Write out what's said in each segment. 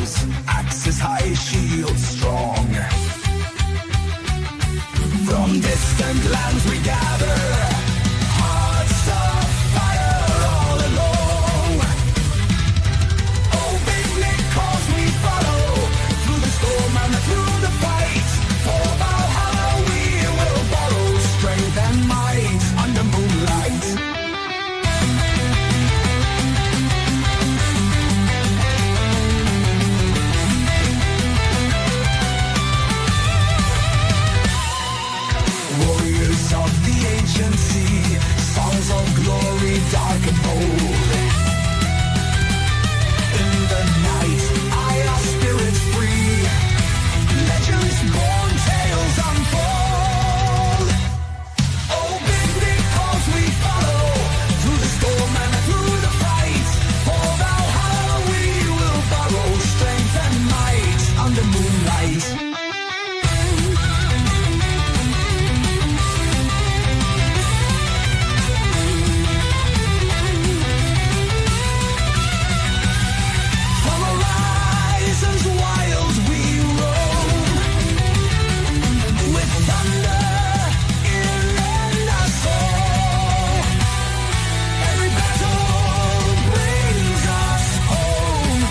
arrows, axes high, shields strong. From distant lands we gather, hearts of fire all along. Oh, big Nick calls we follow, through the storm and through the fight. For Valhalla we will borrow strength and might under moonlight. Warriors of the ancient sea, songs of glory dark and bold. In the night, our spirits free, legends born, tales unfold. Oh, big Nick calls we follow, through the storm and through the fight. For Valhalla we will borrow strength and might under moonlight. From horizons wild we roam, with thunder in our soul. Every battle brings us home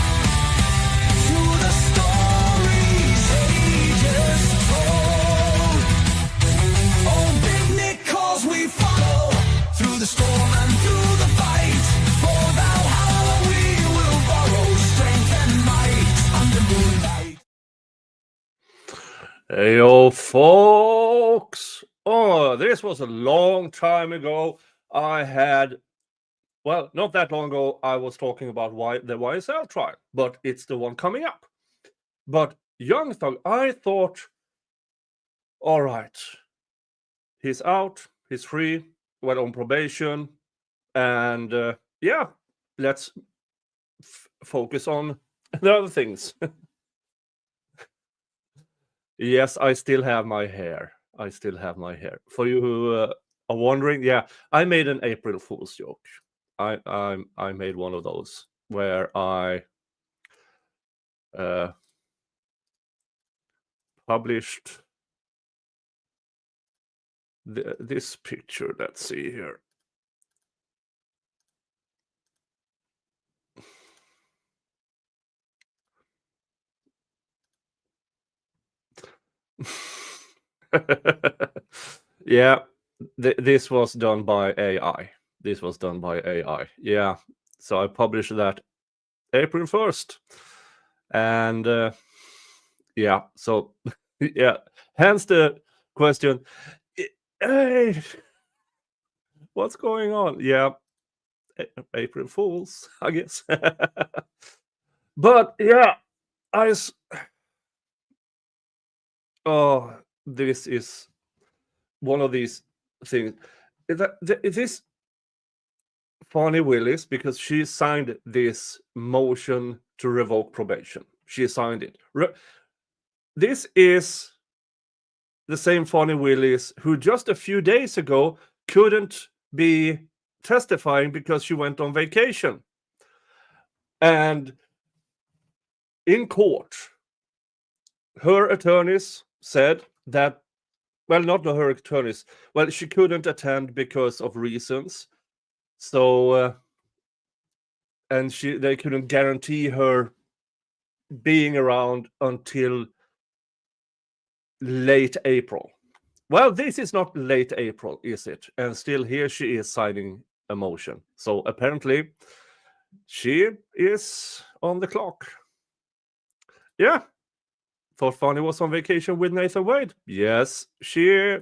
to the stories ages told. Oh, big Nick calls we follow, through the storm and through the fight. For Valhalla we will borrow strength and might under moonlight. Hey, yo, folks. Oh, this was a long time ago. Not that long ago, I was talking about the YSL trial, but it's the one coming up. But Young Thug, I thought, all right, he's out, he's free, went on probation, and let's focus on the other things. Yes, I still have my hair. For you who are wondering, yeah, I made an April Fool's joke. I made one of those where I published this picture. Let's see here. Yeah, this was done by AI. Yeah, so I published that April 1st. And so yeah, hence the question, hey, what's going on? Yeah, April Fools, I guess. But yeah, this is one of these things. This Fani Willis, because she signed this motion to revoke probation. She signed it. This is the same Fani Willis who just a few days ago couldn't be testifying because she went on vacation. And in court, her attorneys said that, well, not her attorneys, well, she couldn't attend because of reasons. So, and they couldn't guarantee her being around until late April. Well, this is not late April, is it? And still here she is signing a motion. So apparently she is on the clock. Yeah. Thought Fani was on vacation with Nathan Wade. Yes, she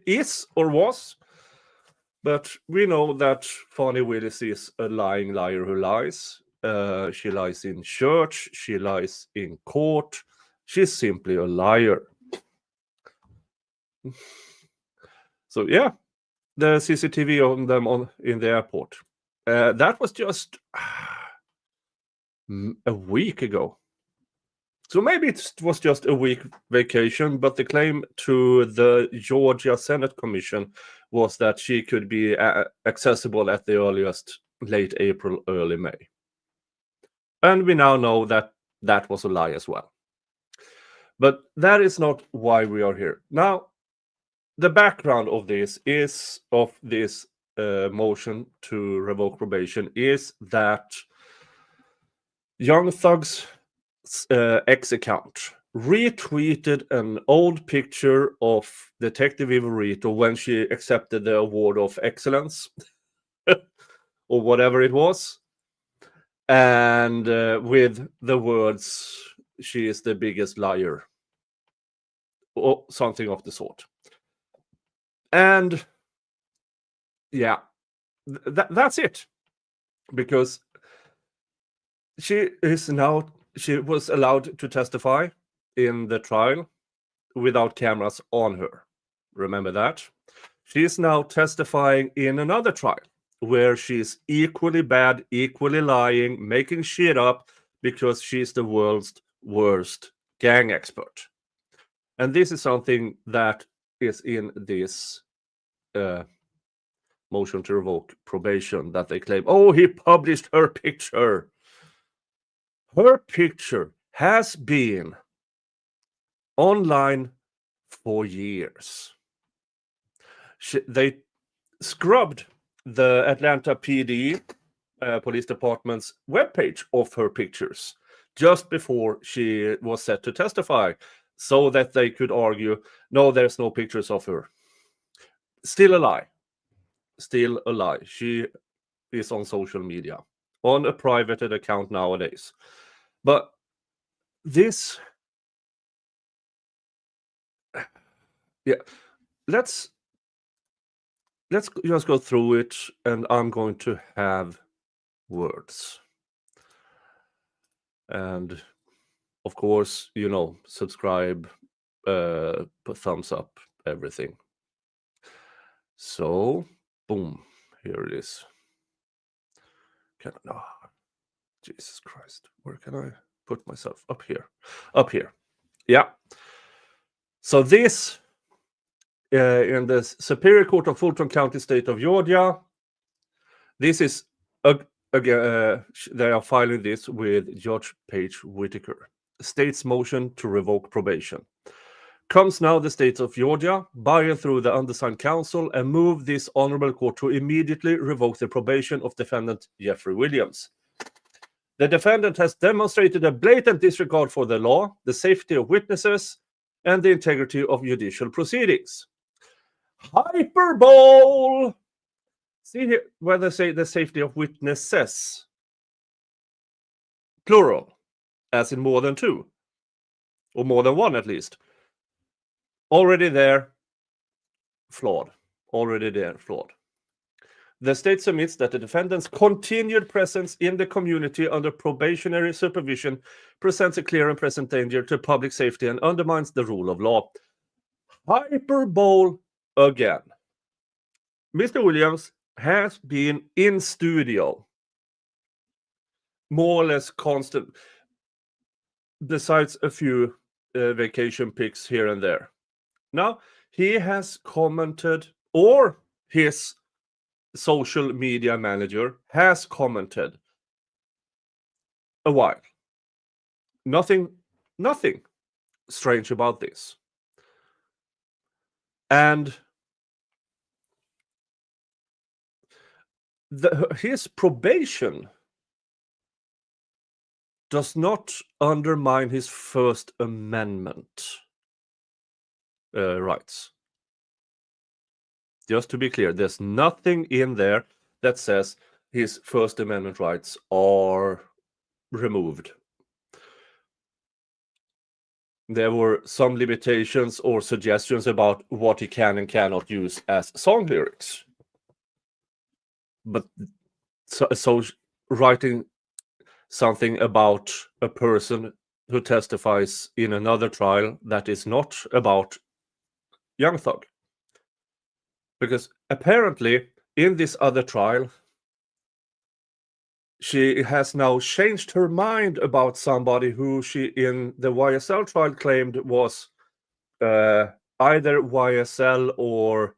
is or was. But we know that Fani Willis is a lying liar who lies. She lies in church. She lies in court. She's simply a liar. So yeah, the CCTV on them in the airport. That was just a week ago. So maybe it was just a week vacation, but the claim to the Georgia Senate Commission was that she could be accessible at the earliest late April, early May. And we now know that that was a lie as well. But that is not why we are here. Now, the background of this motion to revoke probation is that Young Thug's X account retweeted an old picture of Detective Ivorito when she accepted the award of excellence or whatever it was, and with the words, "She is the biggest liar," or something of the sort. And yeah, that's it, because she was allowed to testify in the trial without cameras on her. Remember that? She is now testifying in another trial where she's equally bad, equally lying, making shit up because she's the world's worst gang expert. And this is something that is in this motion to revoke probation, that they claim, oh, he published her picture. Her picture has been online for years. They scrubbed the Atlanta PD police department's webpage of her pictures just before she was set to testify, so that they could argue, no, there's no pictures of her. Still a lie. Still a lie. She is on social media, on a private account nowadays. But this, yeah, let's just go through it, and I'm going to have words. And of course, subscribe, put thumbs up, everything. So, boom, here it is. Jesus Christ, where can I put myself? Up here. Yeah. So this, in the Superior Court of Fulton County, State of Georgia, this is, again, they are filing this with Judge Paige Whitaker. State's motion to revoke probation. Comes now the state of Georgia, by and through the undersigned counsel, and move this honorable court to immediately revoke the probation of defendant Jeffrey Williams. The defendant has demonstrated a blatant disregard for the law, the safety of witnesses, and the integrity of judicial proceedings. Hyperbole! See here where they say the safety of witnesses. Plural, as in more than two, or more than one at least. Already there, flawed. The state submits that the defendant's continued presence in the community under probationary supervision presents a clear and present danger to public safety and undermines the rule of law. Hyperbole again. Mr. Williams has been in studio more or less constant, besides a few vacation pics here and there. Now, he has commented, or his social media manager has commented a while. Nothing strange about this. And his probation does not undermine his First Amendment rights. Just to be clear, there's nothing in there that says his First Amendment rights are removed. There were some limitations or suggestions about what he can and cannot use as song lyrics. But so writing something about a person who testifies in another trial that is not about Young Thug. Because apparently in this other trial, she has now changed her mind about somebody who she in the YSL trial claimed was either YSL or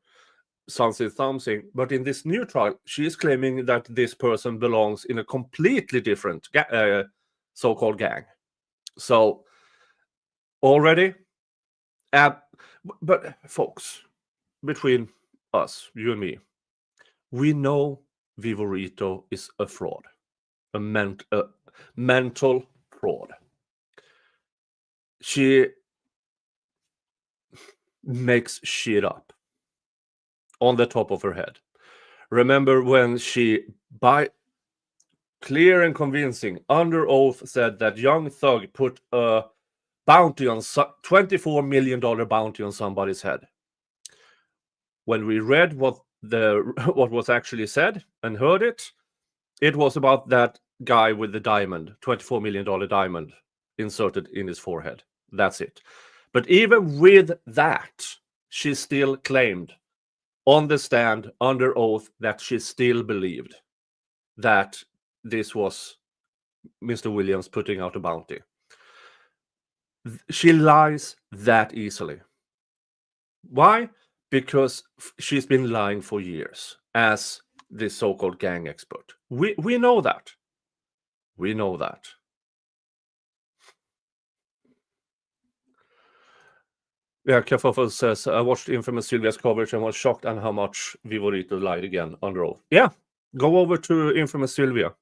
something. But in this new trial, she is claiming that this person belongs in a completely different so-called gang. So already, but folks, between us, you and me, we know Vivorito is a fraud, a mental fraud. She makes shit up on the top of her head. Remember when she, by clear and convincing, under oath, said that Young Thug put a bounty on $24 million bounty on somebody's head. When we read what was actually said and heard it, it was about that guy with the diamond, $24 million diamond inserted in his forehead. That's it. But even with that, she still claimed on the stand under oath that she still believed that this was Mr. Williams putting out a bounty. She lies that easily. Why? Because she's been lying for years as this so-called gang expert. We know that. We know that. Yeah, Kafafo says, I watched infamous Sylvia's coverage and was shocked on how much Vivorito lied again under oath. Yeah, go over to infamous Sylvia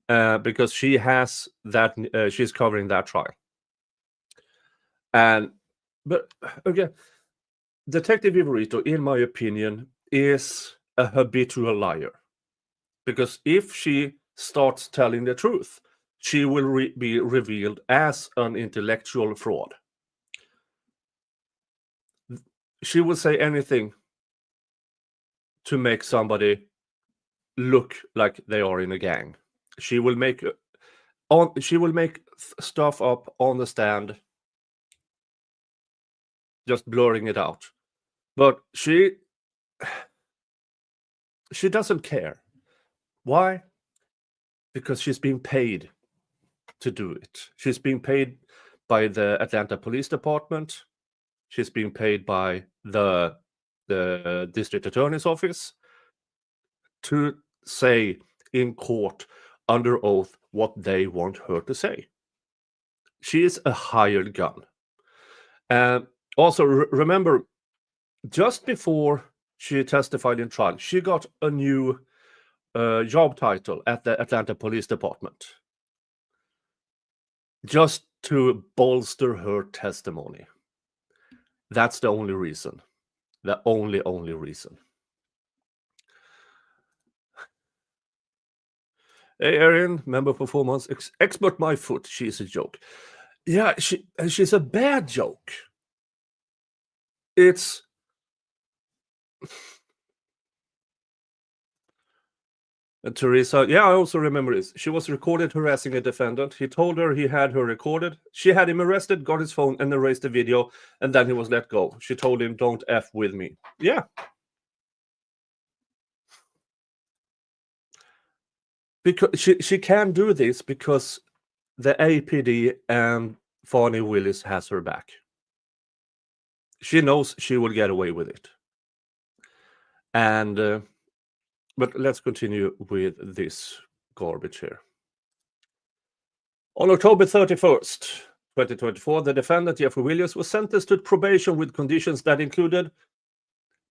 because she has that. She's covering that trial. But again, Detective Vivorito, in my opinion, is a habitual liar. Because if she starts telling the truth, she will be revealed as an intellectual fraud. She will say anything to make somebody look like they are in a gang. She will make stuff up on the stand, just blurring it out. But she doesn't care. Why? Because she's being paid to do it. She's being paid by the Atlanta Police Department. She's being paid by the district attorney's office to say in court under oath what they want her to say. She is a hired gun. Also, remember, just before she testified in trial, she got a new job title at the Atlanta Police Department just to bolster her testimony. That's the only reason. The only reason. Hey, Erin, member for 4 months. Expert my foot. She's a joke. Yeah, she's a bad joke. It's... And Teresa, yeah, I also remember this. She was recorded harassing a defendant. He told her he had her recorded. She had him arrested, got his phone, and erased the video, and then he was let go. She told him, don't F with me. Yeah. Because she can do this because the APD and Fani Willis has her back. She knows she will get away with it. And... But let's continue with this garbage here. On October 31st, 2024, the defendant, Jeffrey Williams, was sentenced to probation with conditions that included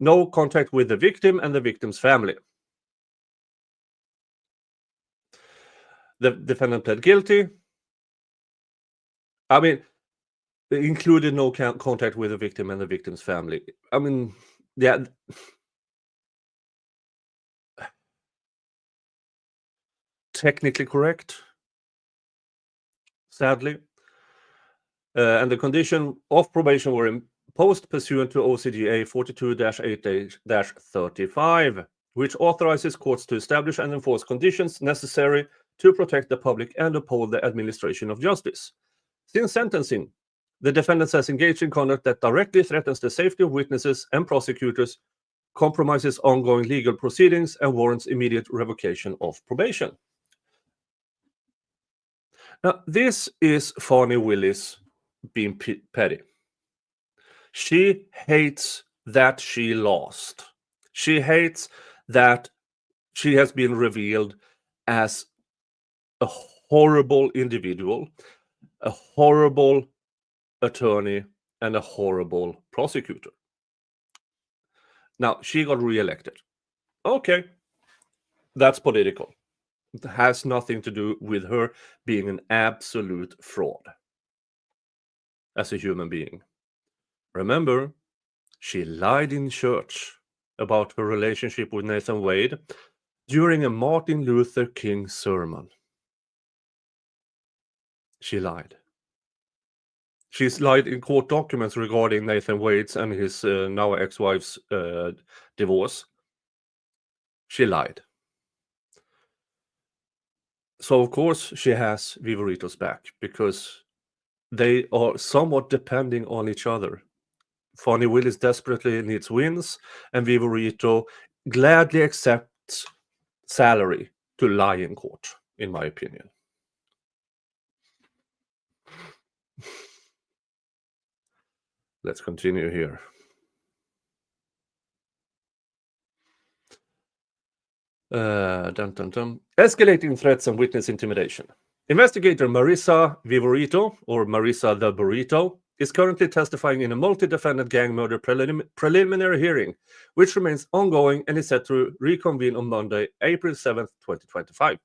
no contact with the victim and the victim's family. The defendant pled guilty. I mean, it included no contact with the victim and the victim's family. I mean, yeah... Technically correct, sadly. And the condition of probation were imposed pursuant to OCGA 42-8-35, which authorizes courts to establish and enforce conditions necessary to protect the public and uphold the administration of justice. Since sentencing, the defendant has engaged in conduct that directly threatens the safety of witnesses and prosecutors, compromises ongoing legal proceedings, and warrants immediate revocation of probation. Now, this is Fani Willis being petty. She hates that she lost. She hates that she has been revealed as a horrible individual, a horrible attorney, and a horrible prosecutor. Now, she got reelected. Okay, that's political. It has nothing to do with her being an absolute fraud as a human being. Remember, she lied in church about her relationship with Nathan Wade during a Martin Luther King sermon. She lied. She's lied in court documents regarding Nathan Wade's and his now ex-wife's divorce. She lied. So, of course, she has Vivorito's back because they are somewhat depending on each other. Fani Willis desperately needs wins, and Vivorito gladly accepts salary to lie in court, in my opinion. Let's continue here. Escalating threats and witness intimidation. Investigator Marissa Vivorito, or Marissa the Burrito, is currently testifying in a multi-defendant gang murder preliminary hearing, which remains ongoing and is set to reconvene on Monday, April 7th, 2025.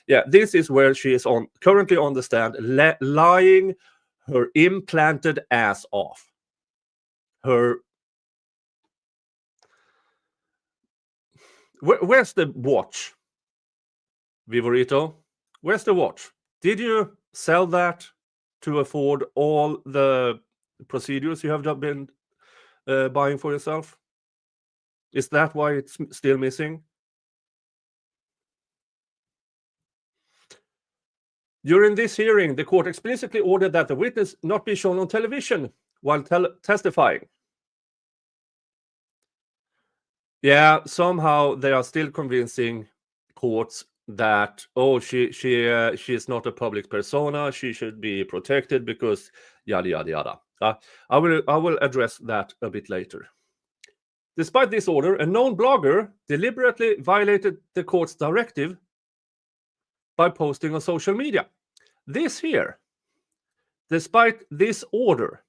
Yeah, this is where she is currently on the stand, lying her implanted ass off. Where's the watch, Vivorito? Where's the watch? Did you sell that to afford all the procedures you have been buying for yourself? Is that why it's still missing? During this hearing, the court explicitly ordered that the witness not be shown on television while testifying. Yeah, somehow they are still convincing courts that, oh, she is not a public persona, she should be protected because yada yada yada. I will address that a bit later. Despite this order, a known blogger deliberately violated the court's directive by posting on social media. This here, despite this order,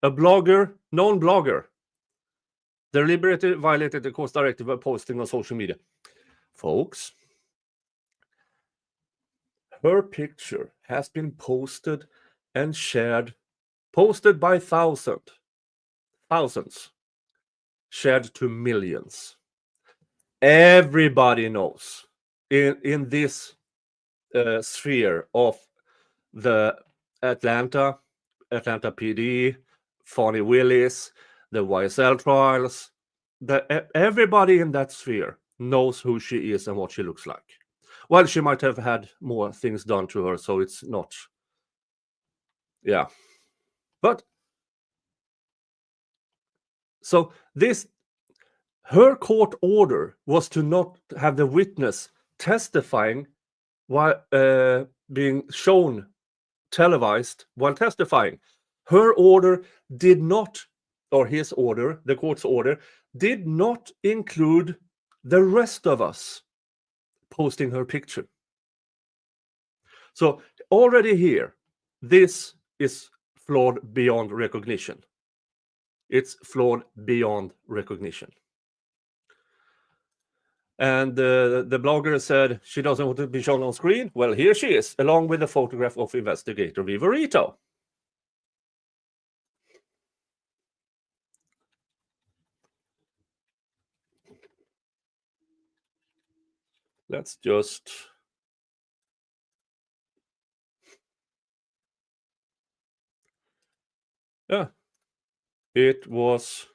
a known blogger, deliberately violated the court's directive by posting on social media. Folks, her picture has been posted and shared, posted by thousands, shared to millions. Everybody knows in this sphere of the Atlanta PD, Fani Willis, the YSL trials, everybody in that sphere knows who she is and what she looks like. Well, she might have had more things done to her, so it's not. Yeah. But so her court order was to not have the witness testifying while being shown televised while testifying. Her order did not, or his order, the court's order, did not include the rest of us posting her picture. So already here, this is flawed beyond recognition. It's flawed beyond recognition. And the blogger said she doesn't want to be shown on screen. Well, here she is, along with a photograph of investigator Vivorito. Let's just... Yeah, it was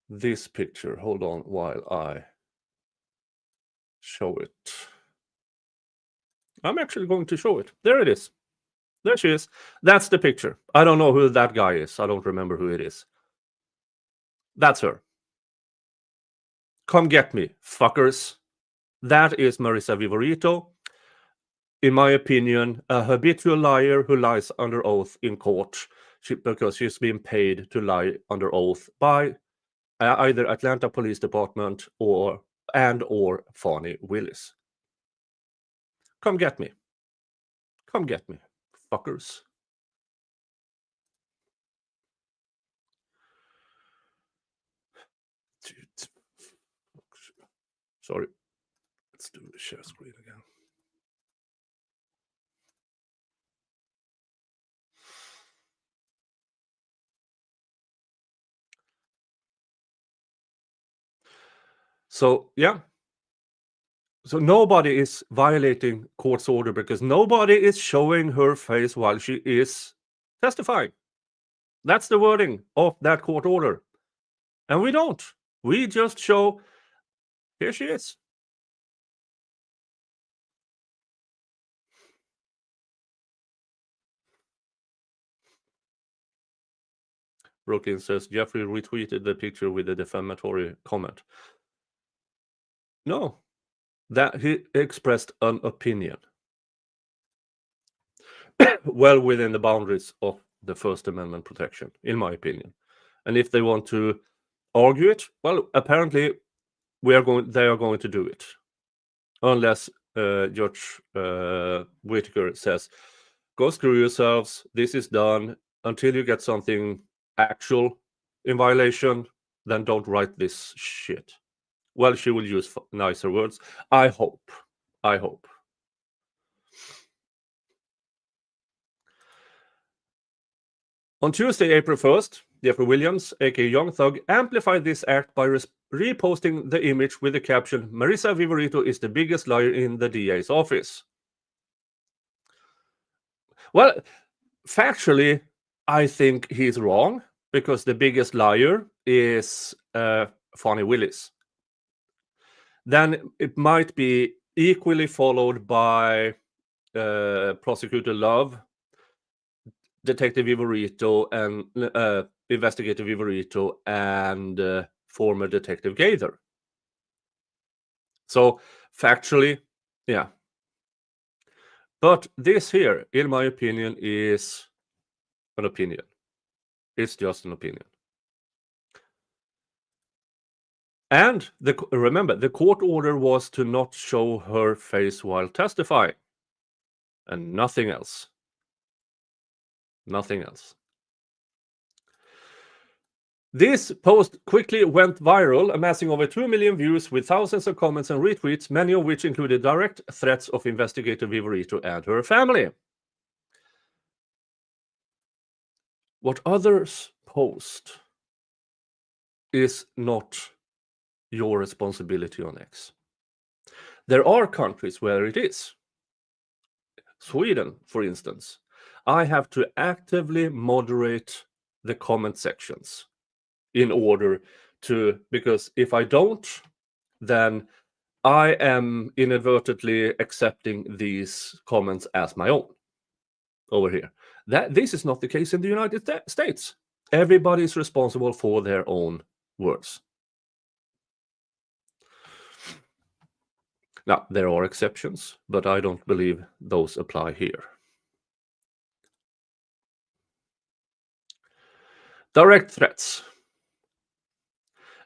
this picture. Hold on while I show it. I'm actually going to show it. There it is. There she is. That's the picture. I don't know who that guy is. I don't remember who it is. That's her. Come get me, fuckers. That is Marissa Vivorito. In my opinion, a habitual liar who lies under oath in court because she's been paid to lie under oath by either Atlanta Police Department or Fani Willis. Come get me. come get me, fuckers. Sorry. Let's do the share screen again. So, yeah. So nobody is violating court's order because nobody is showing her face while she is testifying. That's the wording of that court order. And we don't. We just show, here she is. Brooklyn says Jeffrey retweeted the picture with a defamatory comment. No, that he expressed an opinion. Well within the boundaries of the First Amendment protection, in my opinion. And if they want to argue it, well, apparently they are going to do it. Unless Judge Whitaker says, go screw yourselves, this is done, until you get something actual in violation, then don't write this shit. Well, she will use nicer words. I hope. On Tuesday, April 1st, Jeffrey Williams, aka Young Thug, amplified this act by reposting the image with the caption, Marissa Viverito is the biggest liar in the DA's office. Well, factually, I think he's wrong, because the biggest liar is Fani Willis. Then it might be equally followed by Prosecutor Love, Detective Viverito, and Investigator Viverito, and former Detective Gaither. So factually, yeah. But this here, in my opinion, is an opinion. It's just an opinion. And remember, the court order was to not show her face while testifying. And nothing else. Nothing else. This post quickly went viral, amassing over 2 million views with thousands of comments and retweets, many of which included direct threats of Investigator Viverito and her family. What others post is not your responsibility on X. There are countries where it is. Sweden, for instance. I have to actively moderate the comment sections in order to, because if I don't, then I am inadvertently accepting these comments as my own over here. This is not the case in the United States. Everybody is responsible for their own words. Now, there are exceptions, but I don't believe those apply here. Direct threats.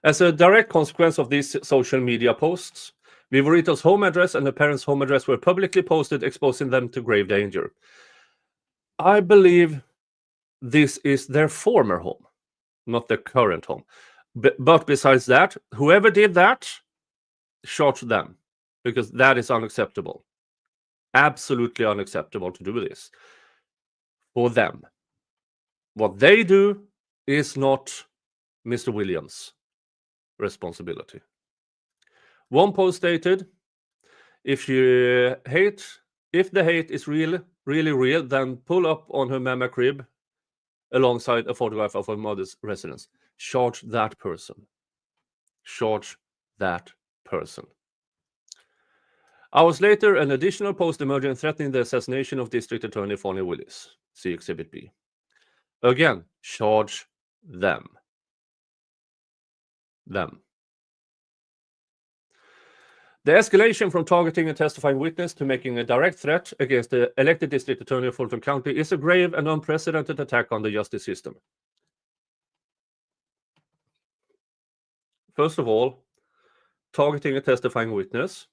As a direct consequence of these social media posts, Viverito's home address and her parents' home address were publicly posted, exposing them to grave danger. I believe this is their former home, not their current home. But besides that, whoever did that, charge them, because that is unacceptable. Absolutely unacceptable to do this for them. What they do is not Mr. Williams' responsibility. One post stated, if the hate is really real, then pull up on her mama crib alongside a photograph of her mother's residence. Charge that person. Charge that person. Hours later, an additional post emerged threatening the assassination of District Attorney Fani Willis. See Exhibit B. Again, charge them. Them. The escalation from targeting a testifying witness to making a direct threat against the elected District Attorney of Fulton County is a grave and unprecedented attack on the justice system. First of all, targeting a testifying witness.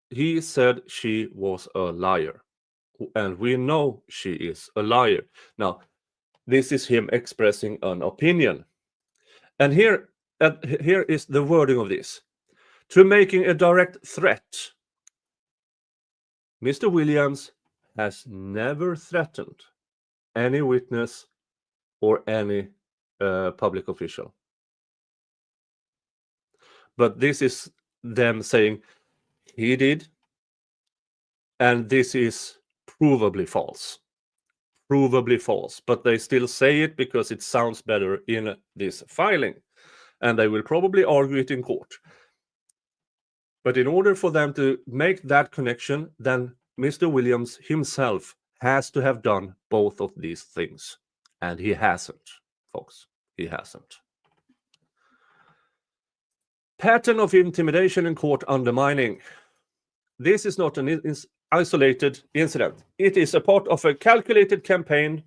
He said she was a liar. and we know she is a liar. Now, this is him expressing an opinion. And here is the wording of this. To making a direct threat. Mr. Williams has never threatened any witness or any public official. But this is them saying he did, and this is provably false. Provably false, but they still say it because it sounds better in this filing, and they will probably argue it in court. But in order for them to make that connection, then Mr. Williams himself has to have done both of these things, and he hasn't, folks. He hasn't. Pattern of intimidation and court undermining. This is not an isolated incident. It is a part of a calculated campaign.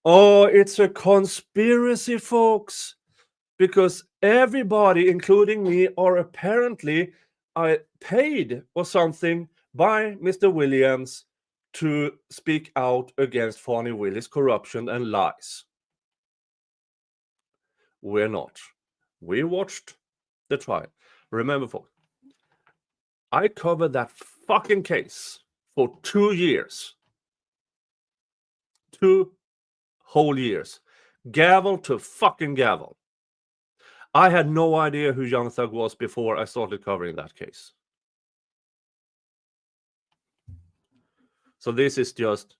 Oh, it's a conspiracy, folks, because everybody, including me, are apparently paid or something by Mr. Williams to speak out against Fani Willis' corruption and lies. We're not. We watched the trial. Remember, folks, I covered that fucking case for 2 years. 2 whole years. Gavel to fucking gavel. I had no idea who Young Thug was before I started covering that case. So this is just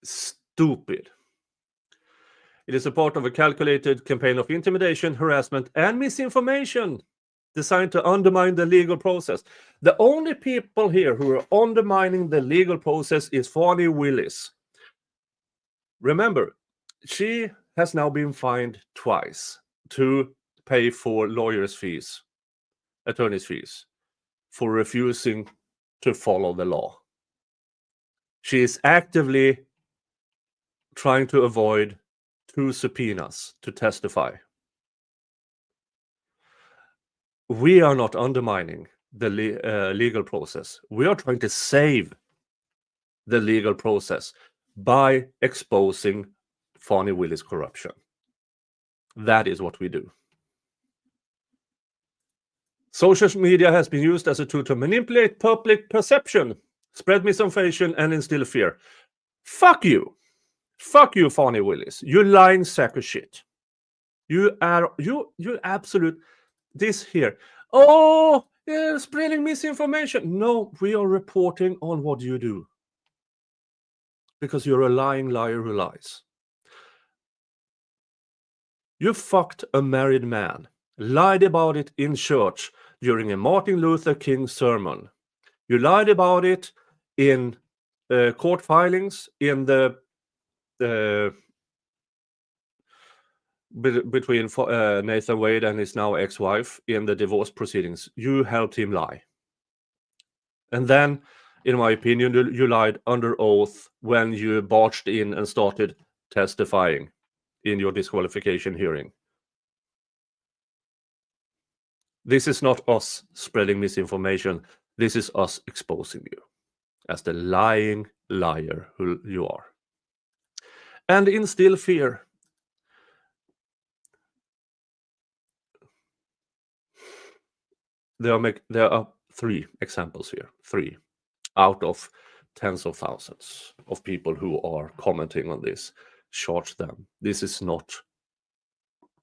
stupid. It is a part of a calculated campaign of intimidation, harassment, and misinformation designed to undermine the legal process. The only people here who are undermining the legal process is Fani Willis. Remember, she has now been fined twice to pay for lawyers' fees, attorneys' fees, for refusing to follow the law. She is actively trying to avoid 2 subpoenas to testify. We are not undermining the legal process. We are trying to save the legal process by exposing Fani Willis' corruption. That is what we do. Social media has been used as a tool to manipulate public perception, spread misinformation, and instill fear. Fuck you. Fuck you, Fani Willis. You lying sack of shit. You absolute... This here. Oh, yeah, spreading misinformation. No, we are reporting on what you do. Because you're a lying liar who lies. You fucked a married man. Lied about it in church during a Martin Luther King sermon. You lied about it in court filings, in the between Nathan Wade and his now ex-wife in the divorce proceedings. You helped him lie. And then, in my opinion, you lied under oath when you barged in and started testifying in your disqualification hearing. This is not us spreading misinformation. This is us exposing you as the lying liar who you are. And instill fear. There are 3 examples here. 3 out of tens of thousands of people who are commenting on this. Charge them. This is not...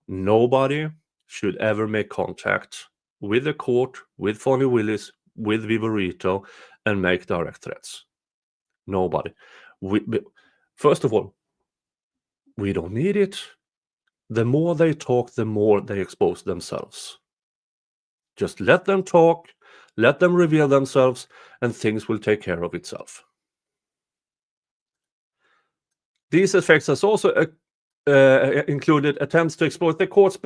Nobody should ever make contact with the court, with Fani Willis, with Vivorito, and make direct threats. Nobody. First of all, we don't need it. The more they talk, the more they expose themselves. Just let them talk, let them reveal themselves, and things will take care of itself. These effects has also included attempts to exploit the court's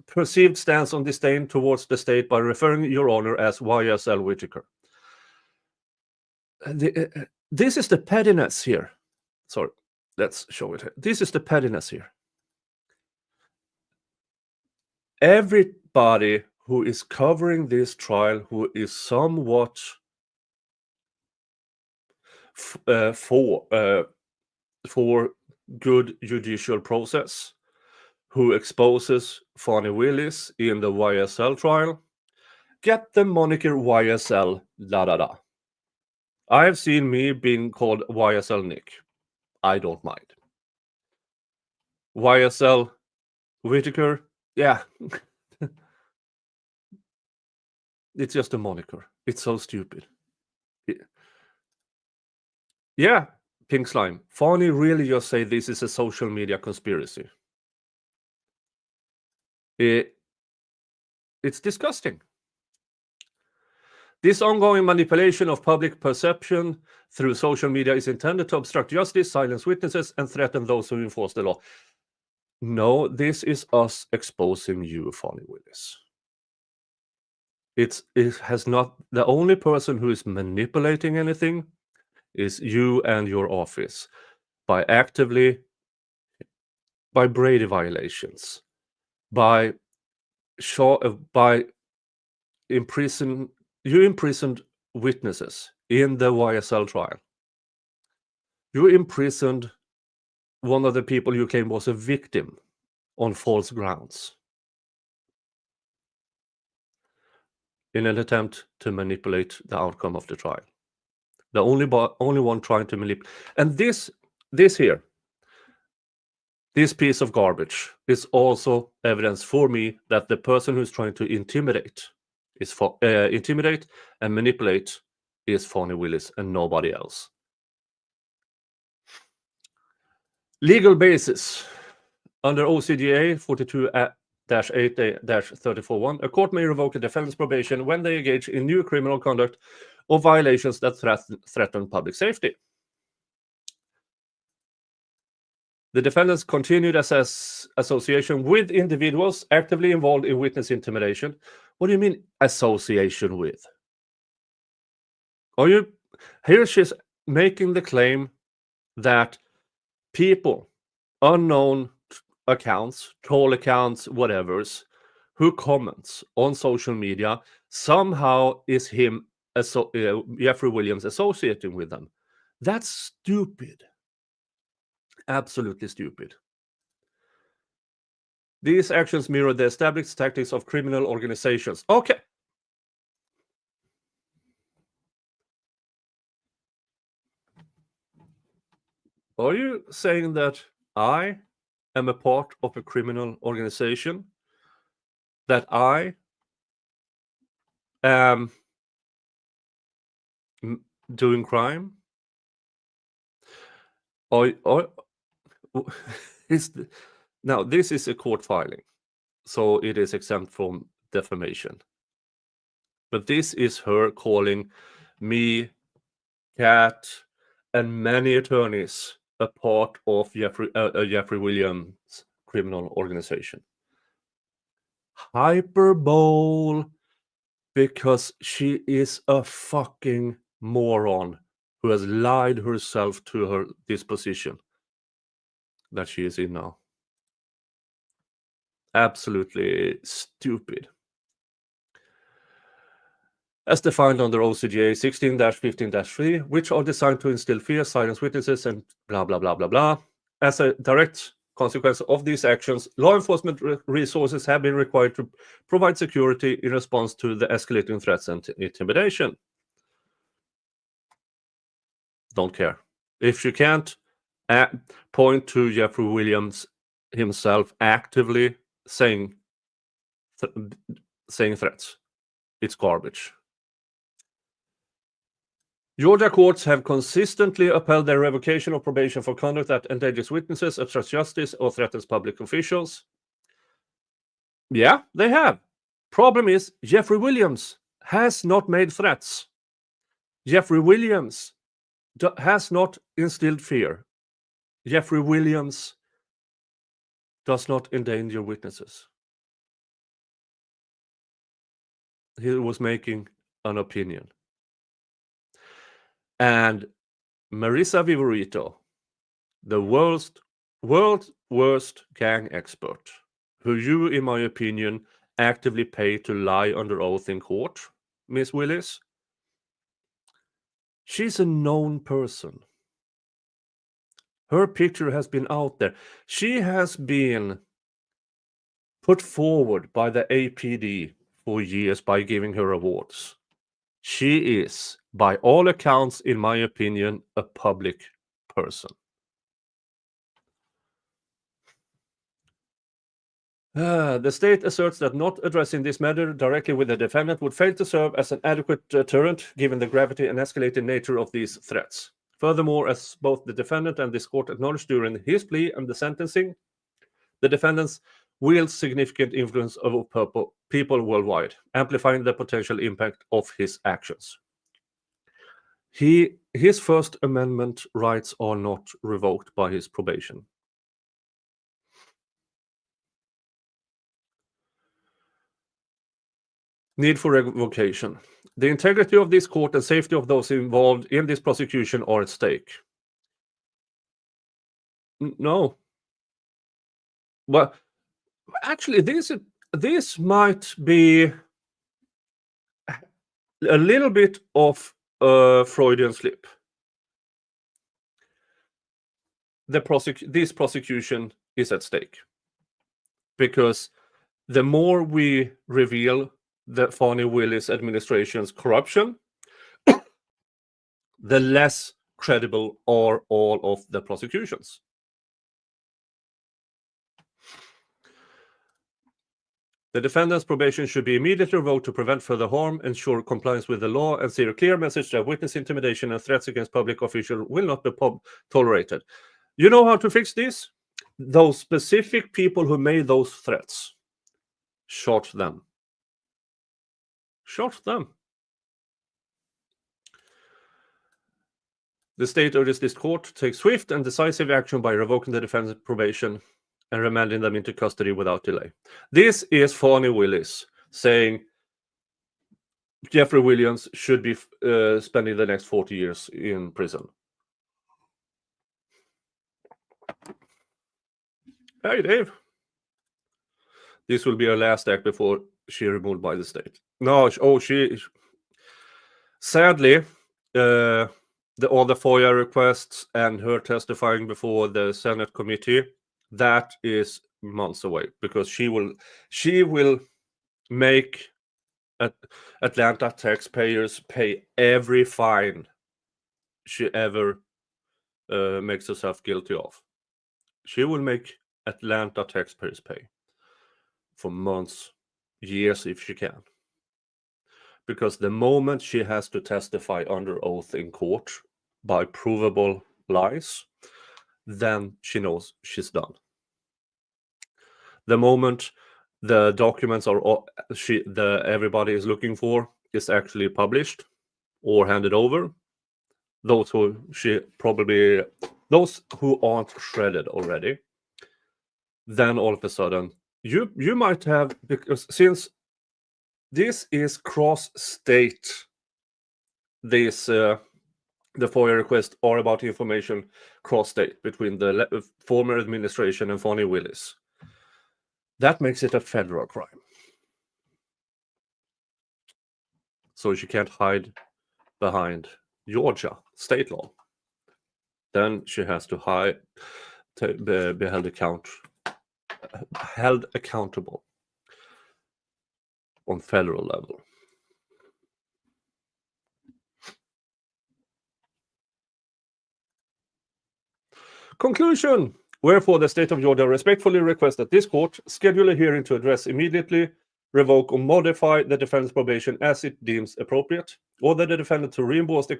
perceived stance on disdain towards the state by referring Your Honor as YSL Whitaker. This is the pettiness here. Sorry, let's show it here. This is the pettiness here. Everybody who is covering this trial, who is somewhat for good judicial process, who exposes Fani Willis in the YSL trial, get the moniker YSL da da da. I have seen me being called YSL Nick. I don't mind. YSL Whitaker, yeah. It's just a moniker. It's so stupid. Yeah, Pink Slime. Fani really just say this is a social media conspiracy. It's disgusting. This ongoing manipulation of public perception through social media is intended to obstruct justice, silence witnesses, and threaten those who enforce the law. No, this is us exposing you, Fani Willis. It has not. The only person who is manipulating anything is you and your office by Brady violations, by imprisoned witnesses in the YSL trial. You imprisoned one of the people you claim was a victim on false grounds in an attempt to manipulate the outcome of the trial. The only one trying to manipulate. And this piece of garbage is also evidence for me that the person who's trying to intimidate and manipulate is Fani Willis and nobody else. Legal basis. Under OCGA 42-8-341, a court may revoke a defendant's probation when they engage in new criminal conduct or violations that threaten public safety. The defendant's continued association with individuals actively involved in witness intimidation. What do you mean association with? Here she's making the claim that people, unknown accounts, troll accounts, whatever's, who comments on social media somehow is Jeffrey Williams associating with them. That's stupid. Absolutely stupid. These actions mirror the established tactics of criminal organizations. Okay. Are you saying that I am a part of a criminal organization? That I am doing crime? Now, this is a court filing, so it is exempt from defamation. But this is her calling me, Kat, and many attorneys a part of Jeffrey Williams' criminal organization. Hyperbole, because she is a fucking moron who has lied herself to this position that she is in now. Absolutely stupid. As defined under OCGA 16-15-3, which are designed to instill fear, silence witnesses, and blah, blah, blah, blah, blah. As a direct consequence of these actions, law enforcement resources have been required to provide security in response to the escalating threats and intimidation. Don't care. If you can't point to Jeffrey Williams himself actively saying threats, it's garbage. Georgia courts have consistently upheld their revocation of probation for conduct that endangers witnesses, obstructs justice, or threatens public officials. Yeah, they have. Problem is, Jeffrey Williams has not made threats. Jeffrey Williams has not instilled fear. Jeffrey Williams does not endanger witnesses. He was making an opinion. And Marissa Vivorito, the world's worst gang expert, who you, in my opinion, actively pay to lie under oath in court, Miss Willis, She's a known person. Her picture has been out there. She has been put forward by the APD for years by giving her awards. She is, by all accounts, in my opinion, a public person. The state asserts that not addressing this matter directly with the defendant would fail to serve as an adequate deterrent given the gravity and escalating nature of these threats. Furthermore, as both the defendant and this court acknowledged during his plea and the sentencing, the defendants wields significant influence over people worldwide, amplifying the potential impact of his actions. His First Amendment rights are not revoked by his probation. Need for revocation. The integrity of this court and safety of those involved in this prosecution are at stake. No. But actually, this might be a little bit of a Freudian slip. This prosecution is at stake because the more we reveal the Fani Willis administration's corruption, the less credible are all of the prosecutions. The defendant's probation should be immediately revoked to prevent further harm, ensure compliance with the law, and send a clear message that witness intimidation and threats against public officials will not be tolerated. You know how to fix this? Those specific people who made those threats, shot them. Shot them. The state urges this court to take swift and decisive action by revoking the defendant's probation and remanding them into custody without delay. This is Fani Willis saying Jeffrey Williams should be spending the next 40 years in prison. Hey, Dave. This will be her last act before she removed by the state. No, she sadly, all the FOIA requests and her testifying before the Senate committee, that is months away because she will make Atlanta taxpayers pay every fine she ever makes herself guilty of. She will make Atlanta taxpayers pay for months, years if she can. Because the moment she has to testify under oath in court by provable lies, then she knows she's done. The moment the documents everybody is looking for is actually published or handed over, those who aren't shredded already, then all of a sudden you might have, because since this is cross-state, the FOIA requests are about information cross-state between the former administration and Fani Willis. That makes it a federal crime. So she can't hide behind Georgia state law. Then she has to be held accountable on federal level. Conclusion. Wherefore, the state of Georgia respectfully requests that this court schedule a hearing to address immediately, revoke or modify the defendant's probation as it deems appropriate, order the defendant to reimburse the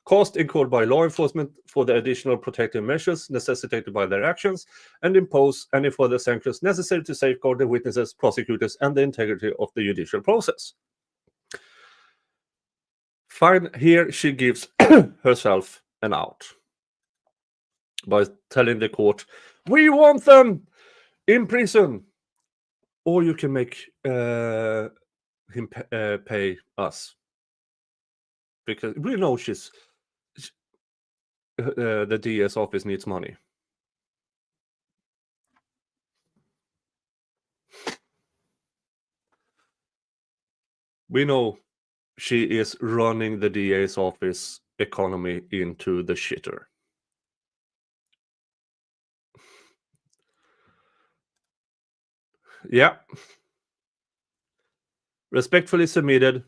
cost incurred by law enforcement for the additional protective measures necessitated by their actions, and impose any further sanctions necessary to safeguard the witnesses, prosecutors, and the integrity of the judicial process. Fine, here she gives herself an out by telling the court, we want them in prison, or you can make him pay us, because we know the DS office needs money. We know she is running the DA's office economy into the shitter. Yeah. Respectfully submitted,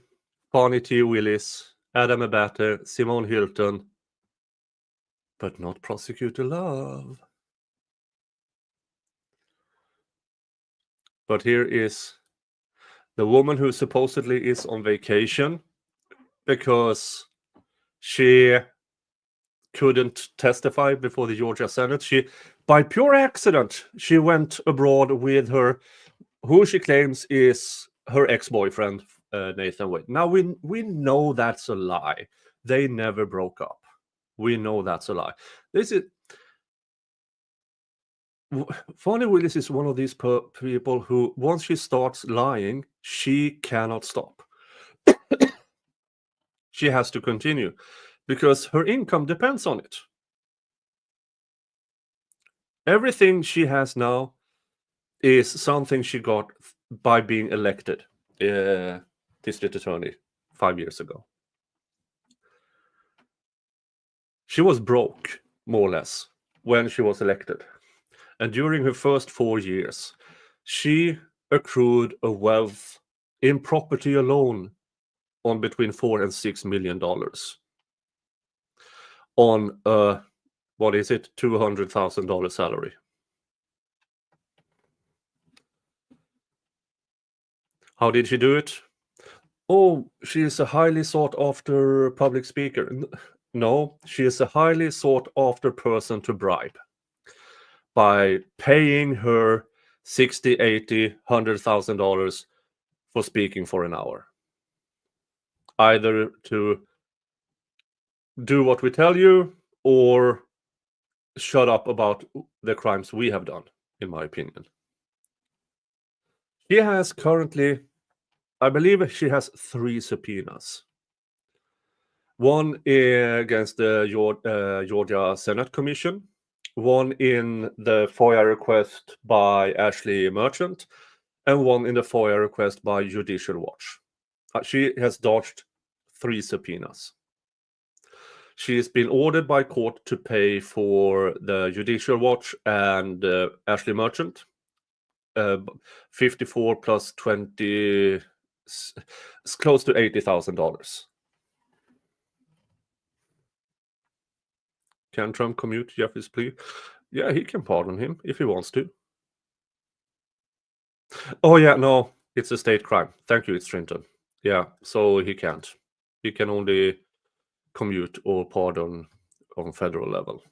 Fani Willis, Adam Abate, Simone Hilton, but not Prosecutor Love. But here is the woman who supposedly is on vacation because she couldn't testify before the Georgia Senate. She, by pure accident, she went abroad with her, who she claims is her ex-boyfriend, Nathan Wade. Now we know that's a lie. They never broke up. We know that's a lie. This is Fani Willis is one of these people who, once she starts lying, she cannot stop. She has to continue because her income depends on it. Everything she has now is something she got by being elected district attorney 5 years ago. She was broke, more or less, when she was elected. And during her first 4 years, she accrued a wealth in property alone on between $4 and $6 million on a, what is it, $200,000 salary. How did she do it? Oh, she is a highly sought after public speaker. No, she is a highly sought after person to bribe by paying her $60, $80, $100,000 for speaking for an hour. Either to do what we tell you or shut up about the crimes we have done, in my opinion. She has currently, I believe she has 3 subpoenas. One against the Georgia Senate Commission, one in the FOIA request by Ashley Merchant, and one in the FOIA request by Judicial Watch. She has dodged 3 subpoenas. She has been ordered by court to pay for the Judicial Watch and Ashley Merchant, 54 plus 20, it's close to $80,000. Can Trump commute Jeffrey's plea? Yeah, he can pardon him if he wants to. Oh yeah, no, it's a state crime. Thank you, it's Trenton. Yeah, so he can't. He can only commute or pardon on federal level.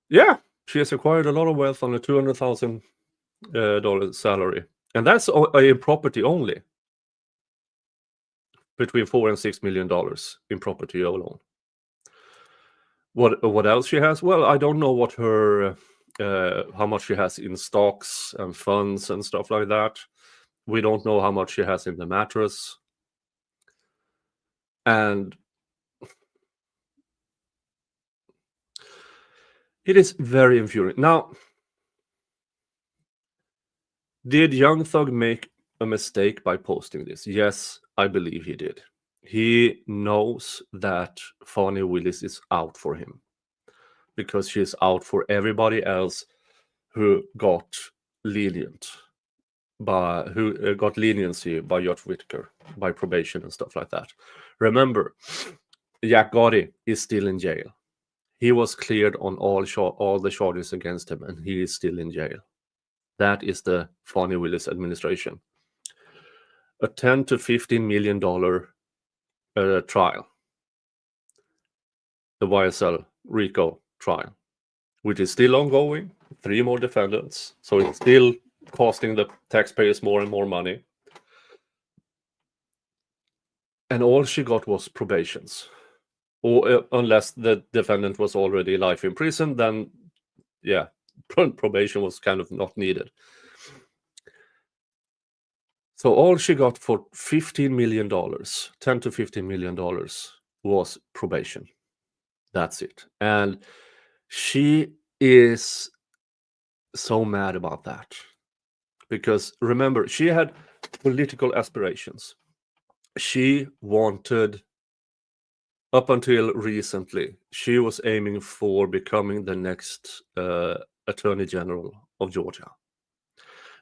Yeah, she has acquired a lot of wealth on a $200,000 salary, and that's in property only. Between $4 and $6 million in property alone. What else she has? Well, I don't know what her how much she has in stocks and funds and stuff like that. We don't know how much she has in the mattress. And it is very infuriating. Now, did Young Thug make a mistake by posting this? Yes, I believe he did. He knows that Fani Willis is out for him because she's out for everybody else who got leniency by Judge Whitaker, by probation and stuff like that. Remember, Jack Gotti is still in jail. He was cleared on all the charges against him, and he is still in jail. That is the Fani Willis administration. A $10 to $15 million trial, the YSL RICO trial, which is still ongoing. 3 more defendants, so it's still costing the taxpayers more and more money. And all she got was probations, or unless the defendant was already life in prison, then yeah, probation was kind of not needed. So all she got for $15 million, $10 to $15 million, was probation. That's it. And she is so mad about that. Because remember, she had political aspirations. She wanted, up until recently, she was aiming for becoming the next Attorney General of Georgia.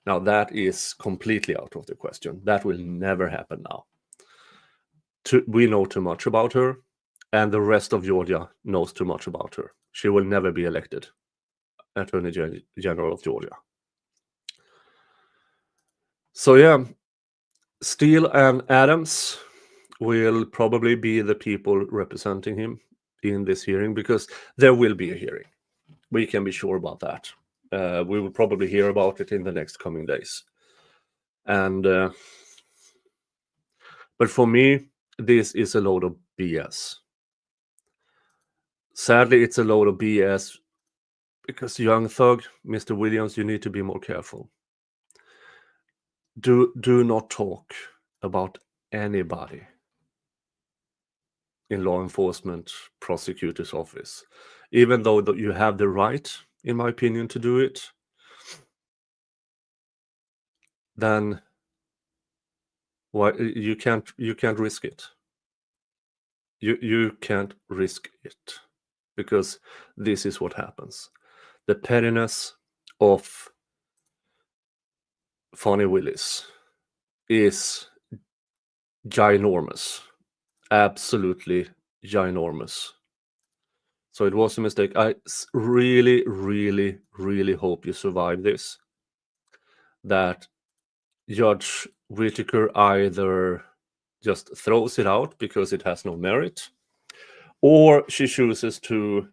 Now, that is completely out of the question. That will never happen now. We know too much about her, and the rest of Georgia knows too much about her. She will never be elected Attorney General of Georgia. So yeah, Steele and Adams will probably be the people representing him in this hearing, because there will be a hearing. We can be sure about that. We will probably hear about it in the next coming days. And but for me, this is a load of BS. Sadly, it's a load of BS, because young thug, Mr. Williams, you need to be more careful. Do not talk about anybody in law enforcement prosecutor's office, even though you have the right, in my opinion, to do it. Then why you can't risk it? You can't risk it, because this is what happens. The pettiness of Fani Willis is ginormous, absolutely ginormous. So it was a mistake. I really, really, really hope you survive this. That Judge Whitaker either just throws it out because it has no merit, or she chooses to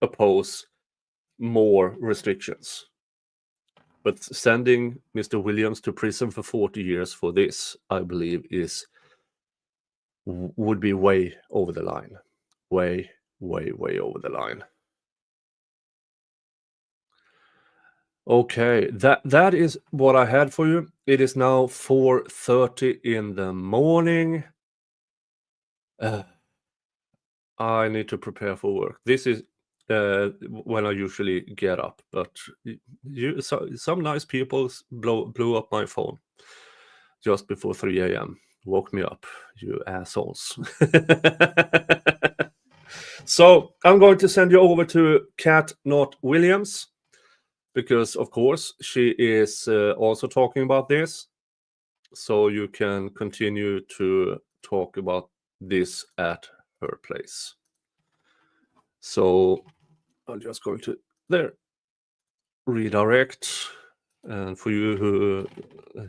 oppose more restrictions. But sending Mr. Williams to prison for 40 years for this, I believe, would be way over the line. Way, way, way over the line. Okay, that is what I had for you. It is now 4:30 in the morning. I need to prepare for work. This is when I usually get up, but some nice people blew up my phone just before 3 a.m. Woke me up, you assholes. So I'm going to send you over to Kat Not Williams, because of course she is also talking about this, so you can continue to talk about this at her place. So I'm just going to redirect, and for you who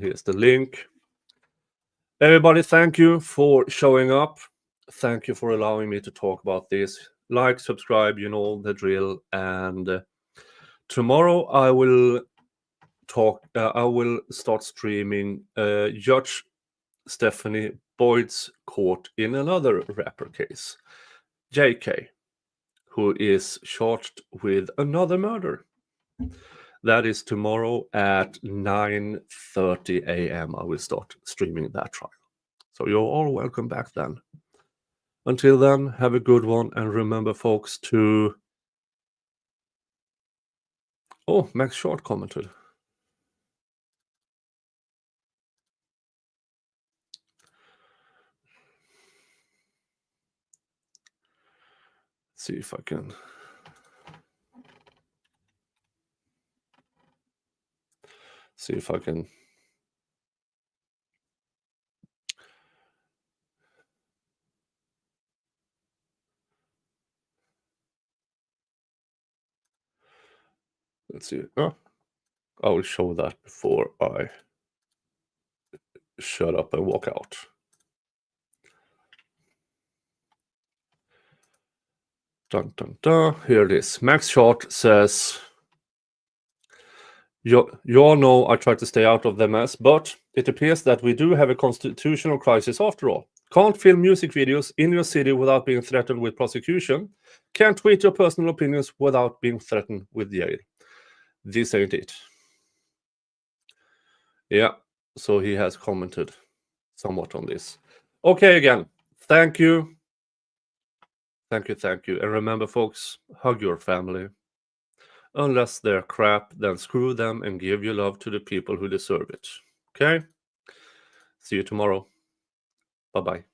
here's the link. Everybody, thank you for showing up. Thank you for allowing me to talk about this. Like, subscribe, you know the drill. And tomorrow I will start streaming Judge Stephanie Boyd's court in another rapper case, JK, who is charged with another murder. That is tomorrow at 9:30 a.m. I will start streaming that trial. So you're all welcome back then. Until then, have a good one, and remember, folks, to... Oh, Max Short commented. Let's see if I can... Let's see. Oh, I will show that before I shut up and walk out. Dun, dun, dun. Here it is. Max Short says, you all know I try to stay out of the mess, but it appears that we do have a constitutional crisis after all. Can't film music videos in your city without being threatened with prosecution. Can't tweet your personal opinions without being threatened with jail. This ain't it. Yeah, so he has commented somewhat on this. Okay, again, thank you. Thank you. And remember, folks, hug your family. Unless they're crap, then screw them and give your love to the people who deserve it. Okay? See you tomorrow. Bye-bye.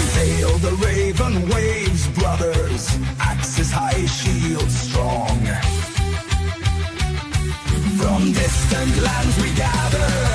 Sail the raven waves, brothers. Axes high, shields strong. From distant lands we gather.